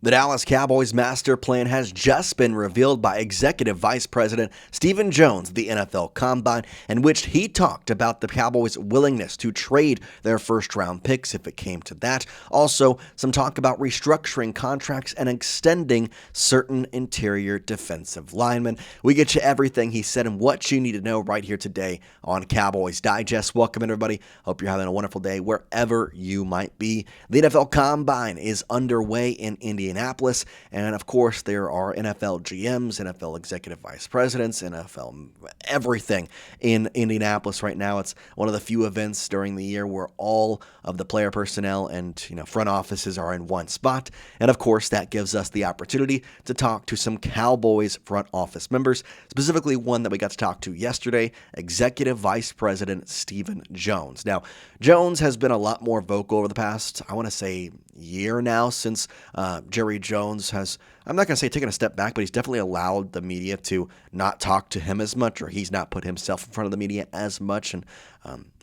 The Dallas Cowboys master plan has just been revealed by Executive Vice President Stephen Jones at the NFL Combine, in which he talked about the Cowboys' willingness to trade their first-round picks if it came to that. Also, some talk about restructuring contracts and extending certain interior defensive linemen. We get you everything he said and what you need to know right here today on Cowboys Digest. Welcome, everybody. Hope you're having a wonderful day wherever you might be. The NFL Combine is underway in Indianapolis. And of course, there are NFL GMs, NFL executive vice presidents, NFL everything in Indianapolis right now. It's one of the few events during the year where all of the player personnel and front offices are in one spot. And of course, that gives us the opportunity to talk to some Cowboys front office members, specifically one that we got to talk to yesterday, Executive Vice President Stephen Jones. Now, Jones has been a lot more vocal over the past, I want to say, year now since Jerry Jones has, I'm not going to say taken a step back, but he's definitely allowed the media to not talk to him as much, or he's not put himself in front of the media as much. And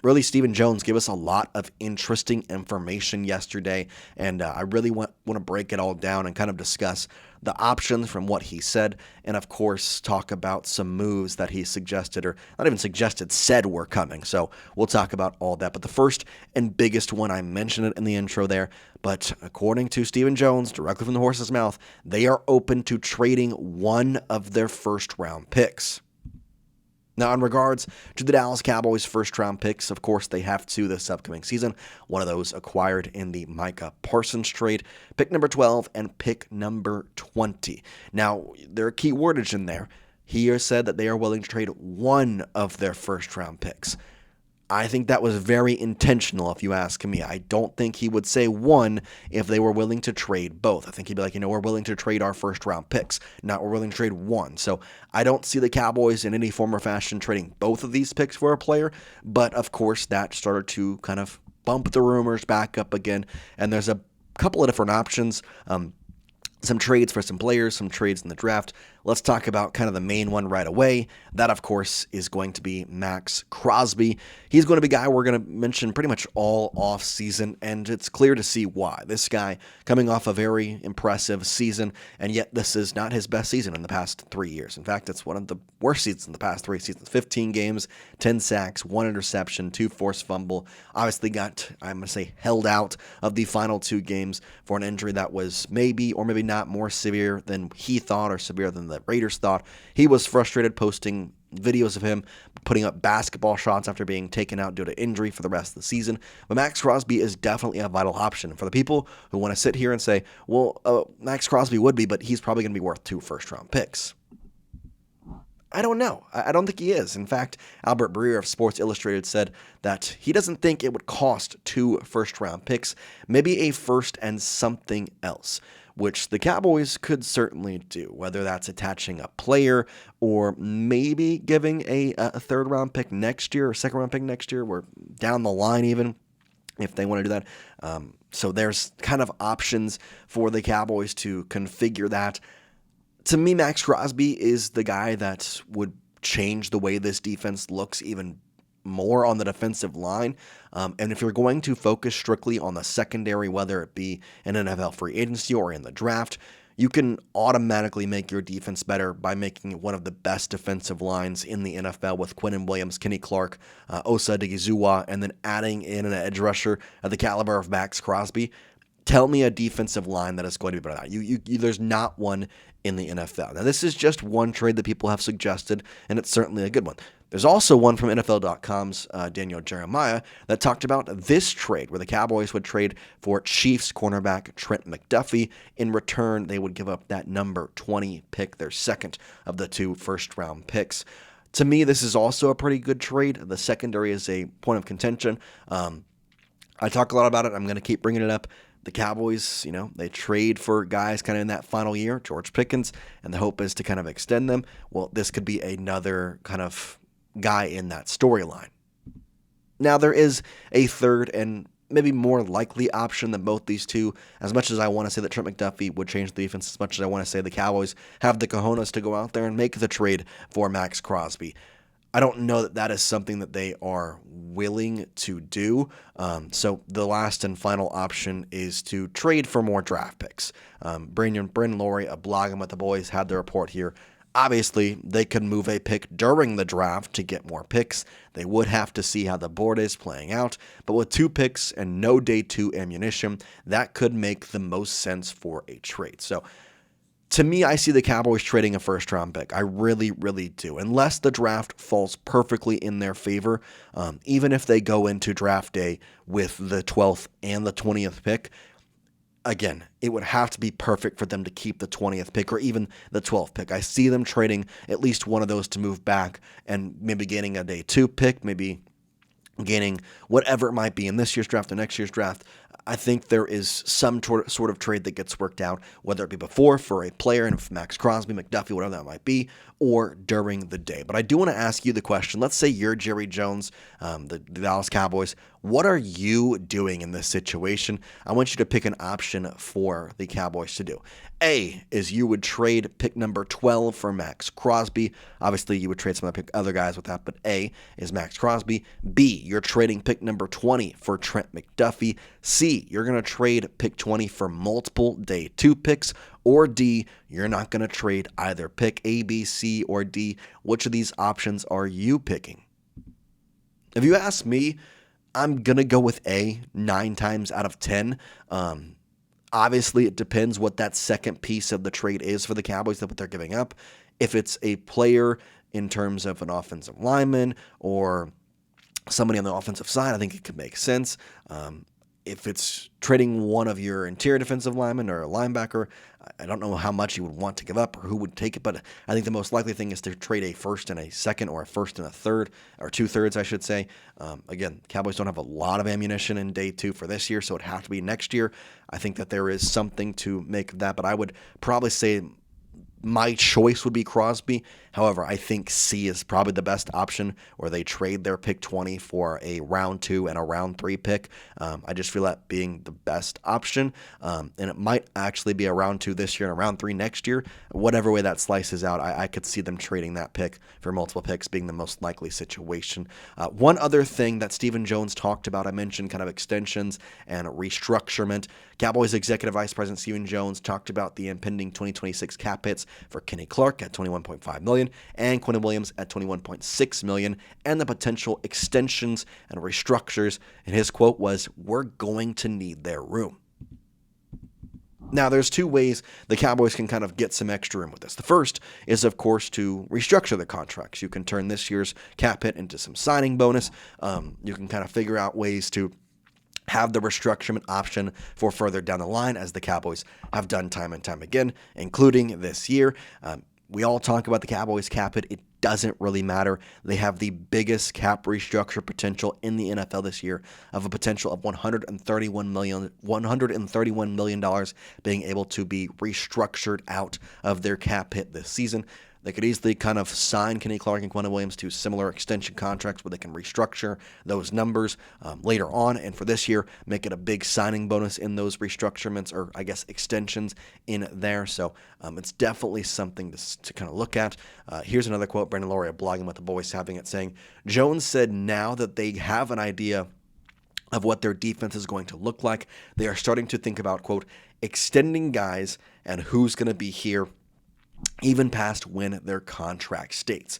really, Stephen Jones gave us a lot of interesting information yesterday, and I really want to break it all down and kind of discuss the options from what he said, and of course talk about some moves that he suggested, or not even suggested, said were coming. So we'll talk about all that. But the first and biggest one, I mentioned it in the intro there, but according to Stephen Jones, directly from the horse's mouth, they are open to trading one of their first-round picks. Now, in regards to the Dallas Cowboys' first-round picks, of course, they have two this upcoming season. One of those acquired in the Micah Parsons trade, pick number 12 and pick number 20. Now, there are key wordage in there. He has said that they are willing to trade one of their first-round picks. I think that was very intentional, if you ask me. I don't think he would say one if they were willing to trade both. I think he'd be like, we're willing to trade our first-round picks, not we're willing to trade one. So I don't see the Cowboys in any form or fashion trading both of these picks for a player, but of course that started to kind of bump the rumors back up again, and there's a couple of different options. Some trades for some players, some trades in the draft. Let's talk about kind of the main one right away. That, of course, is going to be Maxx Crosby. He's going to be a guy we're going to mention pretty much all offseason, and it's clear to see why. This guy coming off a very impressive season, and yet this is not his best season in the past 3 years. In fact, it's one of the worst seasons in the past 3 seasons. 15 games, 10 sacks, 1 interception, 2 forced fumble. Obviously got, I'm going to say, held out of the final 2 games for an injury that was maybe or maybe not more severe than he thought or severe than the Raiders thought. He was frustrated, posting videos of him putting up basketball shots after being taken out due to injury for the rest of the season. But Maxx Crosby is definitely a vital option. For the people who want to sit here and say, well, Maxx Crosby would be, but he's probably going to be worth 2 first-round picks. I don't know. I don't think he is. In fact, Albert Breer of Sports Illustrated said that he doesn't think it would cost 2 first-round picks, maybe a first and something else, which the Cowboys could certainly do, whether that's attaching a player or maybe giving a third-round pick next year or second-round pick next year, or down the line even, if they want to do that. So there's kind of options for the Cowboys to configure that. To me, Maxx Crosby is the guy that would change the way this defense looks even more on the defensive line. And if you're going to focus strictly on the secondary, whether it be in NFL free agency or in the draft, you can automatically make your defense better by making it one of the best defensive lines in the NFL with Quinnen Williams, Kenny Clark, Osa Odighizuwa, and then adding in an edge rusher of the caliber of Maxx Crosby. Tell me a defensive line that is going to be better than that. There's not one in the NFL. Now, this is just one trade that people have suggested, and it's certainly a good one. There's also one from NFL.com's Daniel Jeremiah that talked about this trade, where the Cowboys would trade for Chiefs cornerback Trent McDuffie. In return, they would give up that number 20 pick, their second of the 2 first-round picks. To me, this is also a pretty good trade. The secondary is a point of contention. I talk a lot about it. I'm going to keep bringing it up. The Cowboys, they trade for guys kind of in that final year, George Pickens, and the hope is to kind of extend them. Well, this could be another kind of guy in that storyline. Now, there is a third and maybe more likely option than both these two. As much as I want to say that Trent McDuffie would change the defense, as much as I want to say the Cowboys have the cojones to go out there and make the trade for Maxx Crosby, I don't know that that is something that they are willing to do. So the last and final option is to trade for more draft picks. Brendan Laurie of Blogging with the Boys had the report here. Obviously, they could move a pick during the draft to get more picks. They would have to see how the board is playing out. But with 2 picks and no day 2 ammunition, that could make the most sense for a trade. So to me, I see the Cowboys trading a first-round pick. I really, really do. Unless the draft falls perfectly in their favor, even if they go into draft day with the 12th and the 20th pick, again, it would have to be perfect for them to keep the 20th pick or even the 12th pick. I see them trading at least one of those to move back and maybe getting a day 2 pick, maybe gaining whatever it might be in this year's draft or next year's draft. I think there is some sort of trade that gets worked out, whether it be before for a player and Maxx, Crosby, McDuffie, whatever that might be, or during the day. But I do want to ask you the question. Let's say you're Jerry Jones, the Dallas Cowboys. What are you doing in this situation? I want you to pick an option for the Cowboys to do. A is you would trade pick number 12 for Maxx Crosby. Obviously, you would trade some other guys with that, but A is Maxx Crosby. B, you're trading pick number 20 for Trent McDuffie. C, you're going to trade pick 20 for multiple day 2 picks. Or D, you're not going to trade either pick. A, B, C, or D. Which of these options are you picking? If you ask me, I'm going to go with A 9 times out of 10. Obviously, it depends what that second piece of the trade is for the Cowboys, that what they're giving up. If it's a player in terms of an offensive lineman or somebody on the offensive side, I think it could make sense. If it's trading one of your interior defensive linemen or a linebacker, I don't know how much you would want to give up or who would take it, but I think the most likely thing is to trade a first and a second or a first and a third, or 2/3, I should say. Again, Cowboys don't have a lot of ammunition in day 2 for this year, so it'd have to be next year. I think that there is something to make that, but I would probably say my choice would be Crosby. However, I think C is probably the best option, where they trade their pick 20 for a round 2 and a round 3 pick. I just feel that being the best option. And it might actually be a round 2 this year and a round 3 next year. Whatever way that slices out, I could see them trading that pick for multiple picks being the most likely situation. One other thing that Stephen Jones talked about, I mentioned kind of extensions and restructurement. Cowboys Executive Vice President Stephen Jones talked about the impending 2026 cap hits for Kenny Clark at $21.5 million and Quinnen Williams at $21.6 million, and the potential extensions and restructures. And his quote was, "We're going to need their room." Now, there's 2 ways the Cowboys can kind of get some extra room with this. The first is, of course, to restructure the contracts. You can turn this year's cap hit into some signing bonus. You can kind of figure out ways to have the restructurement option for further down the line, as the Cowboys have done time and time again, including this year. We all talk about the Cowboys cap hit. It doesn't really matter. They have the biggest cap restructure potential in the NFL this year, of a potential of $131 million being able to be restructured out of their cap hit this season. They could easily kind of sign Kenny Clark and Quinnen Williams to similar extension contracts where they can restructure those numbers later on. And for this year, make it a big signing bonus in those restructurements, or I guess extensions in there. So it's definitely something to kind of look at. Here's another quote, Brendan Laurie of Blogging with the Boys having it, saying, "Jones said now that they have an idea of what their defense is going to look like, they are starting to think about, quote, extending guys and who's going to be here even past when their contract states."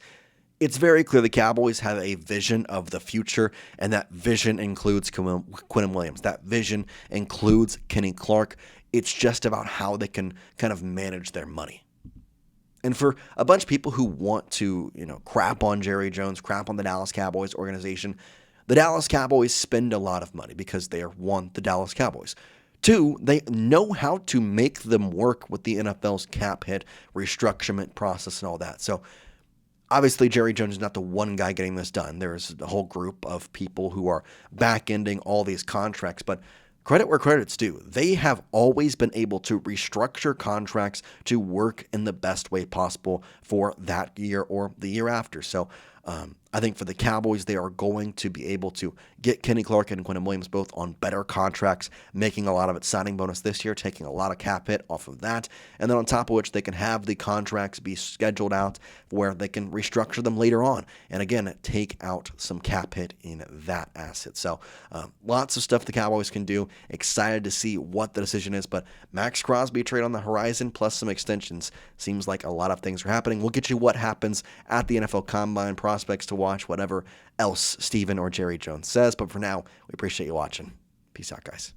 It's very clear the Cowboys have a vision of the future, and that vision includes Quinnen Williams. That vision includes Kenny Clark. It's just about how they can kind of manage their money. And for a bunch of people who want to, crap on Jerry Jones, crap on the Dallas Cowboys organization, the Dallas Cowboys spend a lot of money because they are, 1, the Dallas Cowboys. 2, they know how to make them work with the NFL's cap hit restructurement process and all that. So obviously Jerry Jones is not the one guy getting this done. There's a whole group of people who are back-ending all these contracts, but credit where credit's due. They have always been able to restructure contracts to work in the best way possible for that year or the year after. So I think for the Cowboys, they are going to be able to get Kenny Clark and Quinnen Williams both on better contracts, making a lot of it signing bonus this year, taking a lot of cap hit off of that. And then on top of which, they can have the contracts be scheduled out where they can restructure them later on. And again, take out some cap hit in that asset. So lots of stuff the Cowboys can do. Excited to see what the decision is. But Maxx Crosby trade on the horizon plus some extensions. Seems like a lot of things are happening. We'll get you what happens at the NFL Combine, prospects to watch, whatever else Stephen or Jerry Jones says. But for now, we appreciate you watching. Peace out, guys.